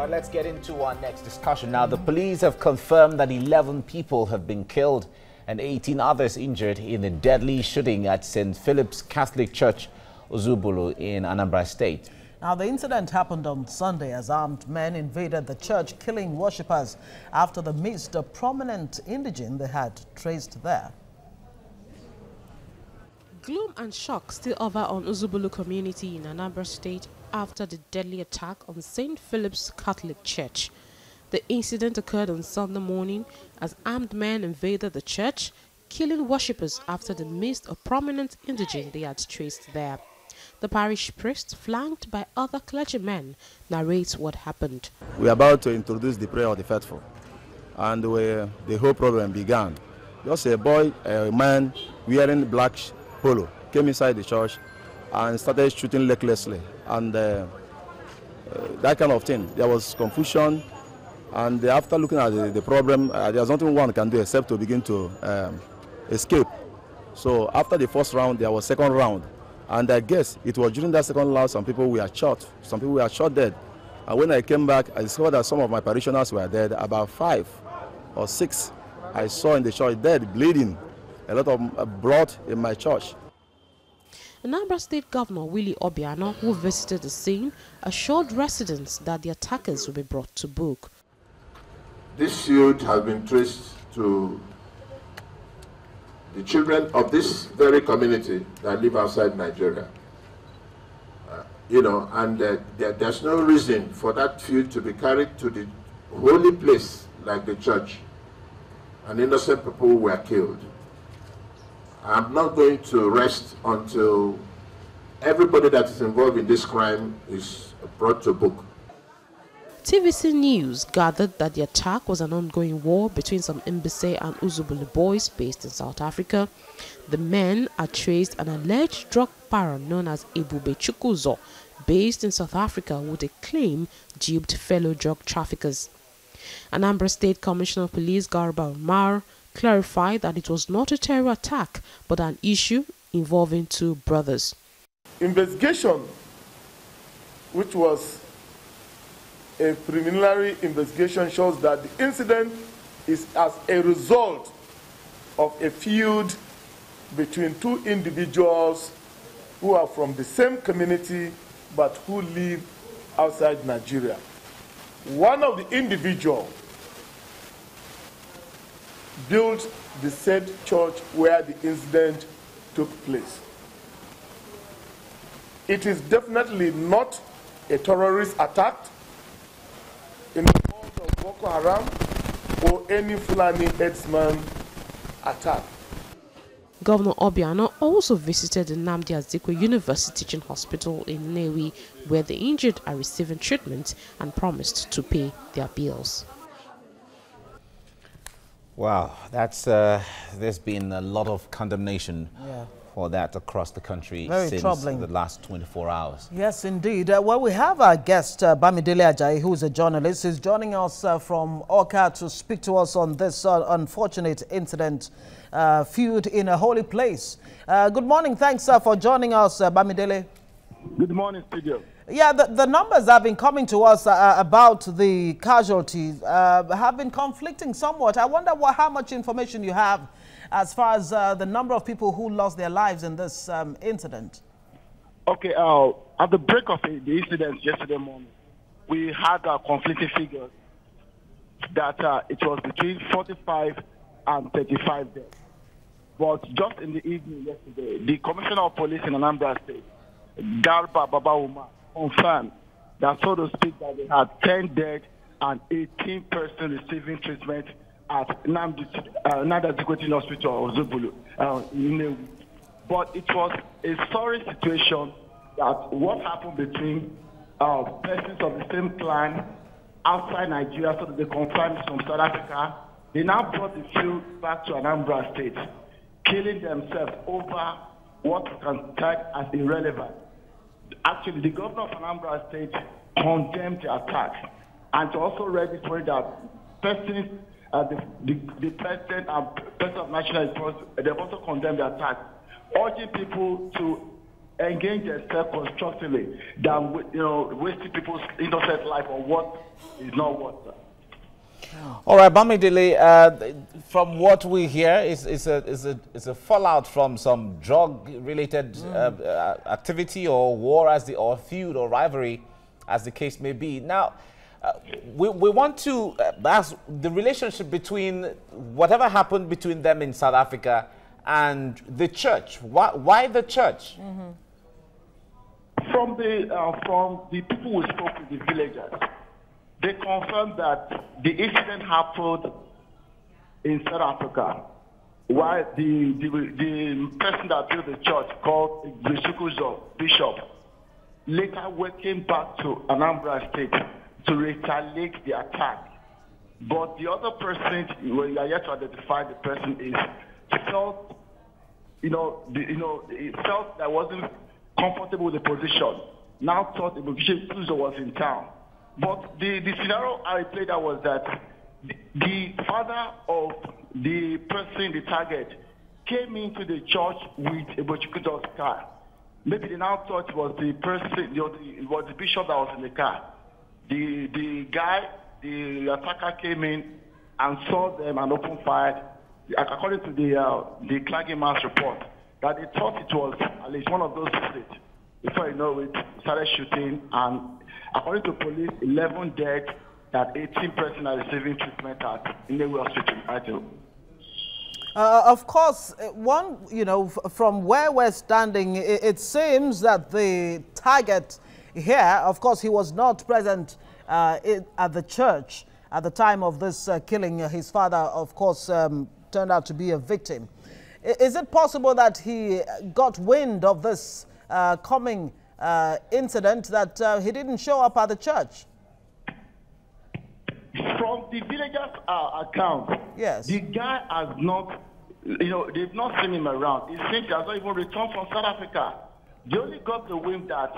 Well, let's get into our next discussion. Now, the police have confirmed that 11 people have been killed and 18 others injured in a deadly shooting at St. Philip's Catholic Church, Ozubulu in Anambra State. Now, the incident happened on Sunday as armed men invaded the church, killing worshippers after they missed a prominent indigene they had traced there. Gloom and shock still over on Ozubulu community in Anambra State after the deadly attack on St. Philip's Catholic Church. The incident occurred on Sunday morning as armed men invaded the church, killing worshippers after they missed a prominent indigene they had traced there. The parish priest, flanked by other clergymen, narrates what happened. We are about to introduce the prayer of the faithful, and the whole problem began. Just a boy, a man wearing black polo, came inside the church and started shooting recklessly, and that kind of thing. There was confusion, and after looking at the problem, there's nothing one can do except to begin to escape. So after the first round, there was second round, and I guess it was during that second round some people were shot. Some people were shot dead. And when I came back, I discovered that some of my parishioners were dead. About 5 or 6 I saw in the church dead, bleeding. A lot of blood in my church. Anambra State Governor Willie Obiano, who visited the scene, assured residents that the attackers will be brought to book. This feud has been traced to the children of this very community that live outside Nigeria. There's no reason for that feud to be carried to the holy place like the church, and innocent people were killed. I'm not going to rest until everybody that is involved in this crime is brought to book. TVC News gathered that the attack was an ongoing war between some Mbise and Ozubulu boys based in South Africa. The men are traced an alleged drug baron known as Ebube Chukwuzo, based in South Africa, who they claim duped fellow drug traffickers. Anambra State Commissioner of Police Garba Umar clarified that it was not a terror attack, but an issue involving 2 brothers. Investigation, which was a preliminary investigation, shows that the incident is as a result of a feud between 2 individuals who are from the same community but who live outside Nigeria. One of the individuals built the said church where the incident took place. It is definitely not a terrorist attack in the form of Boko Haram or any Fulani headsman attack. Governor Obiano also visited the Nnamdi Azikiwe University Teaching Hospital in Nnewi, where the injured are receiving treatment, and promised to pay their bills. Wow, there's been a lot of condemnation for that across the country since the last 24 hours. Yes, indeed. Well, we have our guest, Bamidele Ajayi, who is a journalist. He's joining us from Oka to speak to us on this unfortunate incident, feud in a holy place. Good morning. Thanks for joining us, Bamidele. Good morning, studio. Yeah, the numbers have been coming to us about the casualties have been conflicting somewhat. I wonder how much information you have as far as the number of people who lost their lives in this incident. Okay, at the break of the incident yesterday morning, we had conflicting figures that it was between 45 and 35 deaths. But just in the evening yesterday, the Commissioner of Police in Anambra State, Garba Umar, confirmed that, so to speak, that they had 10 dead and 18 persons receiving treatment at Nnamdi Azikiwe Hospital of Ozubulu. But it was a sorry situation that what happened between persons of the same clan outside Nigeria, so that they confirmed from South Africa, they now brought the feud back to Anambra State, killing themselves over what we can tag as irrelevant. Actually, the governor of Anambra State condemned the attack, and also read it for that persons, the president and president of national response, they've also condemned the attack, urging people to engage themselves constructively than wasting people's innocent life on what is not worth. All right, Bamidele, from what we hear, is a fallout from some drug-related activity or war, or feud or rivalry, as the case may be. Now, we want to ask the relationship between whatever happened between them in South Africa and the church. Why the church? From the people who spoke to the villagers, they confirmed that the incident happened in South Africa, while the person that built the church, called the Bishop, later came back to Anambra State to retaliate the attack. But the other person, we are yet to identify the person, felt that wasn't comfortable with the position. Now thought the Bishop was in town. But the scenario I played out was that the father of the person, the target, came into the church with a Bochikuto's car. Maybe they now thought it was the person, it was the bishop that was in the car. The guy, the attacker came in and saw them and opened fire. According to the clergyman's report, that they thought it was at least one of those states. Before you know it, started shooting, and according to police, 11 dead, that 18 persons are receiving treatment at Inlewe Hospital. Of course, from where we're standing, it seems that the target here, of course, he was not present at the church at the time of this killing. His father, of course, turned out to be a victim. Is it possible that he got wind of this coming incident, that he didn't show up at the church? From the villagers' account, yes, the guy has not, they've not seen him around. It seems he has not even returned from South Africa. They only got the wind that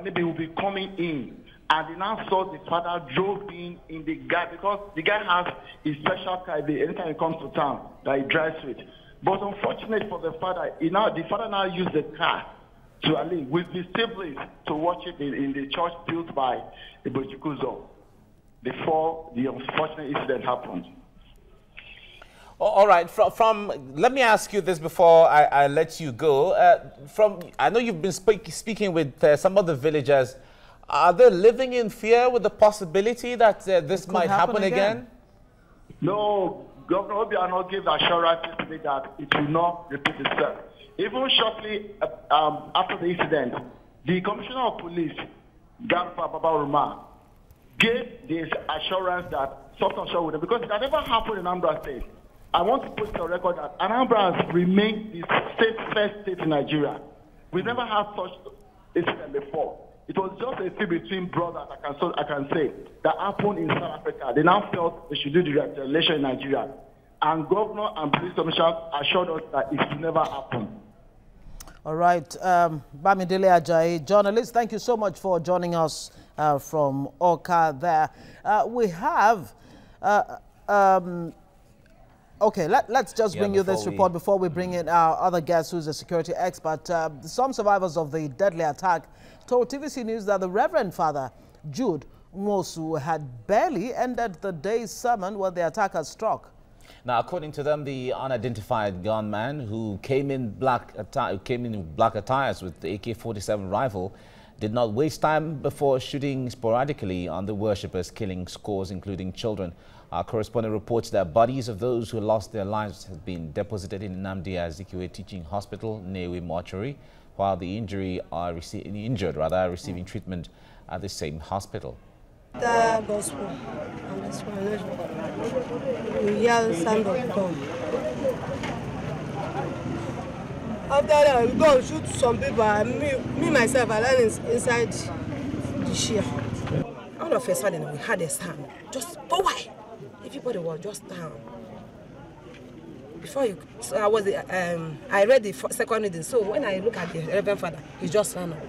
maybe he will be coming in. And they now saw the father drove in the guy, because the guy has his special car anytime he comes to town that he drives with. But unfortunately for the father, the father now used the car to with his siblings to watch it in the church built by the Bochikuzo before the unfortunate incident happened. All right. Let me ask you this before I let you go. I know you've been speaking with some of the villagers. Are they living in fear with the possibility that this might happen again? No, Governor Obiano gave assurance yesterday that it will not repeat itself. Even shortly after the incident, the Commissioner of Police, Garba Babaruma, gave this assurance that something short with it, because it had never happened in Anambra State. I want to put on record that Anambra has remained the safest state in Nigeria. We never had such incident before. It was just a feud between brothers, I can say, that happened in South Africa. They now felt they should do the retaliation in Nigeria. And Governor and Police Commissioner assured us that it will never happen. All right. Bamidele Ajayi, journalist, thank you so much for joining us from Oka there. We have... okay, let's just bring you this report before we bring in our other guest, who's a security expert. Some survivors of the deadly attack told TVC News that the Reverend Father Jude Mosu had barely ended the day's sermon when the attacker struck. Now, according to them, the unidentified gunman who came in black attires with the AK-47 rifle did not waste time before shooting sporadically on the worshippers, killing scores, including children. Our correspondent reports that bodies of those who lost their lives have been deposited in Nnamdi Azikiwe Teaching Hospital, Nnewi Mortuary, while the injured are receiving treatment at the same hospital. The gospel and explanation. We hear sound of gun. After that, we go and shoot some people. Me myself, I ran inside the chair. All of a sudden, we had a sound. Just go away. Everybody was just down. Before you, so I read the second reading. So when I look at the Reverend Father, he just ran up.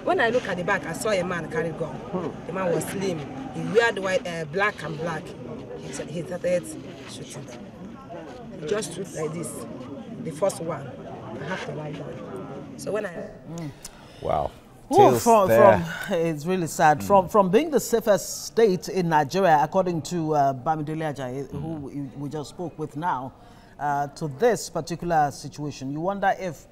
When I look at the back, I saw a man carry gun. The man was slim. He weared white, black and black. He started shooting. He just shoot like this. The first one, I have to lie down. So when I... Wow. It's really sad. From being the safest state in Nigeria, according to Bamidele Ajayi, who we just spoke with now, to this particular situation, you wonder if,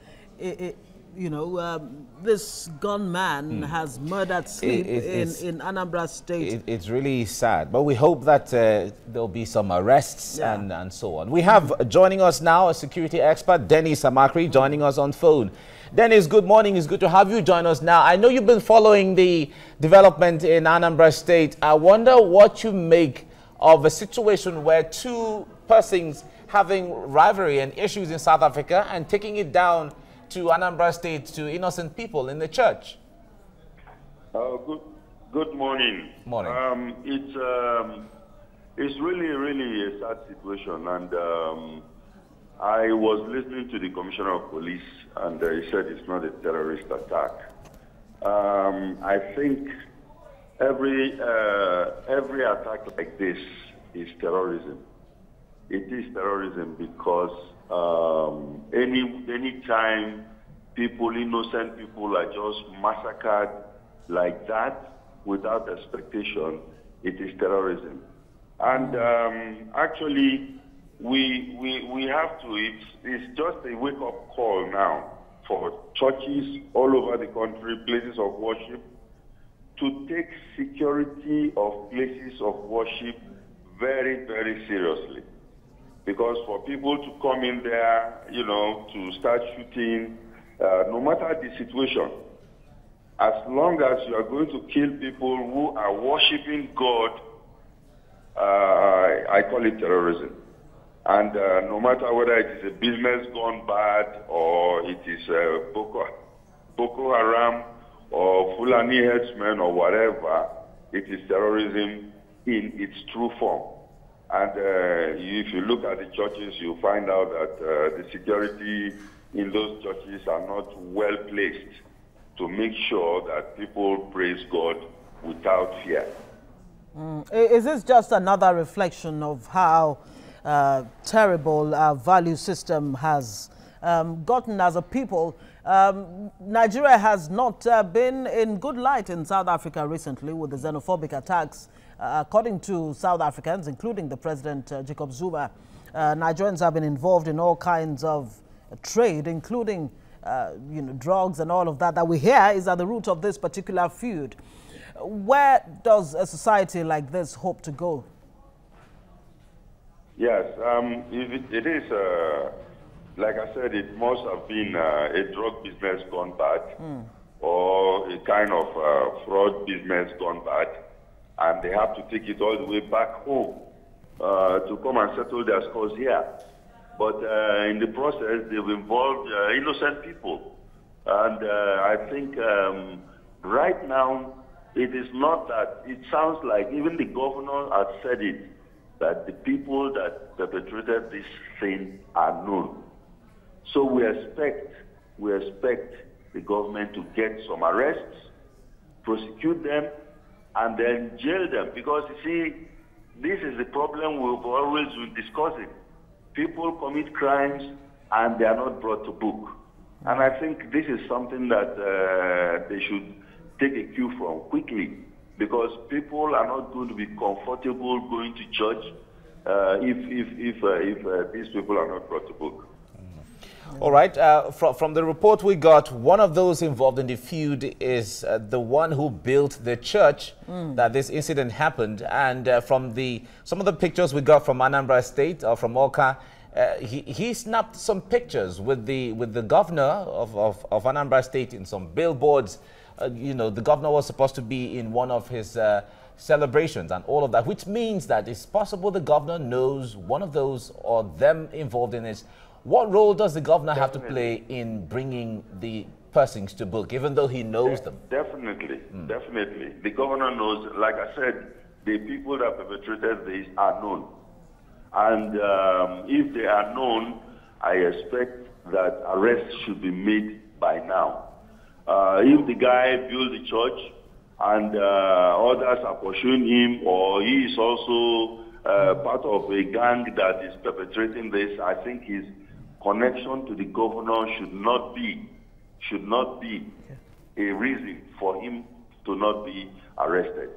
this gunman has murdered sleep in Anambra State. It's really sad, but we hope that there'll be some arrests and so on. We have joining us now a security expert, Dennis Amakri, joining us on phone. Dennis, good morning. It's good to have you join us now. I know you've been following the development in Anambra State. I wonder what you make of a situation where two persons having rivalry and issues in South Africa and taking it down to Anambra State, to innocent people in the church. Good morning. Morning. It's really a sad situation, and I was listening to the Commissioner of Police, and he said it's not a terrorist attack. I think every attack like this is terrorism. It is terrorism because any time innocent people are just massacred like that without expectation, it is terrorism. And actually, we have to, it's just a wake-up call now for churches all over the country, places of worship, to take security of places of worship very, very seriously. Because for people to come in there, to start shooting, no matter the situation, as long as you are going to kill people who are worshiping God, I call it terrorism. And no matter whether it is a business gone bad or it is Boko Haram or Fulani headsmen or whatever, it is terrorism in its true form. And if you look at the churches, you find out that the security in those churches are not well placed to make sure that people praise God without fear. Is this just another reflection of how terrible our value system has gotten as a people? Nigeria has not been in good light in South Africa recently with the xenophobic attacks. According to South Africans, including the President Jacob Zuma, Nigerians have been involved in all kinds of trade, including drugs and all of that we hear is at the root of this particular feud. Where does a society like this hope to go? Yes, it is, like I said, it must have been a drug business gone bad or a kind of fraud business gone bad, and they have to take it all the way back home to come and settle their scores here. But in the process, they've involved innocent people. And I think right now, it is not that, it sounds like even the governor has said it, that the people that perpetrated this thing are known. So we expect the government to get some arrests, prosecute them, and then jail them. Because you see, this is the problem we've always been discussing. People commit crimes and they are not brought to book. And I think this is something that they should take a cue from quickly, because people are not going to be comfortable going to church if these people are not brought to book. All right. From the report we got, one of those involved in the feud is the one who built the church that this incident happened. And from some of the pictures we got from Anambra State or from Oka, he snapped some pictures with the governor of Anambra State in some billboards. The governor was supposed to be in one of his celebrations and all of that, which means that it's possible the governor knows one of those or them involved in it. What role does the governor have to play in bringing the persons to book, even though he knows them? Definitely. The governor knows. Like I said, the people that perpetrated this are known. And if they are known, I expect that arrests should be made by now. If the guy built the church and others are pursuing him, or he is also part of a gang that is perpetrating this, I think his connection to the governor should not be should not be a reason for him to not be arrested.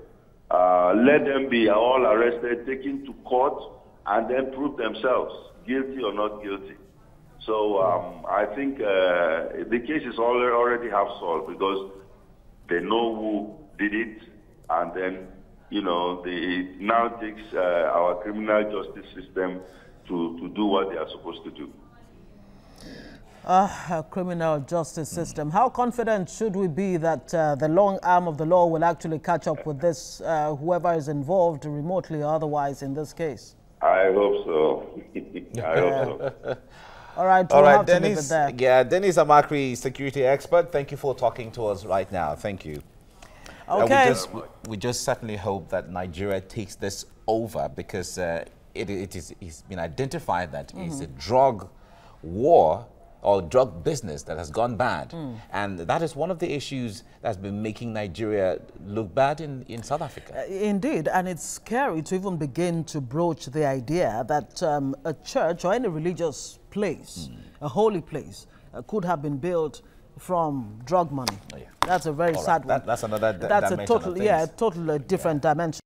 Let them be all arrested, taken to court, and then prove themselves guilty or not guilty. So I think the case is already half solved because they know who did it, and then, you know, it now takes our criminal justice system to do what they are supposed to do. Criminal justice system. How confident should we be that the long arm of the law will actually catch up with this, whoever is involved remotely or otherwise in this case? I hope so. I hope so. All right, all we'll right, have Dennis. To leave it there. Yeah, Dennis Amakri, security expert. Thank you for talking to us right now. Thank you. Okay. We just certainly hope that Nigeria takes this over, because it's been identified that it's a drug war or drug business that has gone bad. And that is one of the issues that's been making Nigeria look bad in South Africa. Indeed, and it's scary to even begin to broach the idea that a church or any religious place, a holy place, could have been built from drug money. Oh, yeah. That's a very sad one. That's another That's dimension a total, of things. totally different dimension.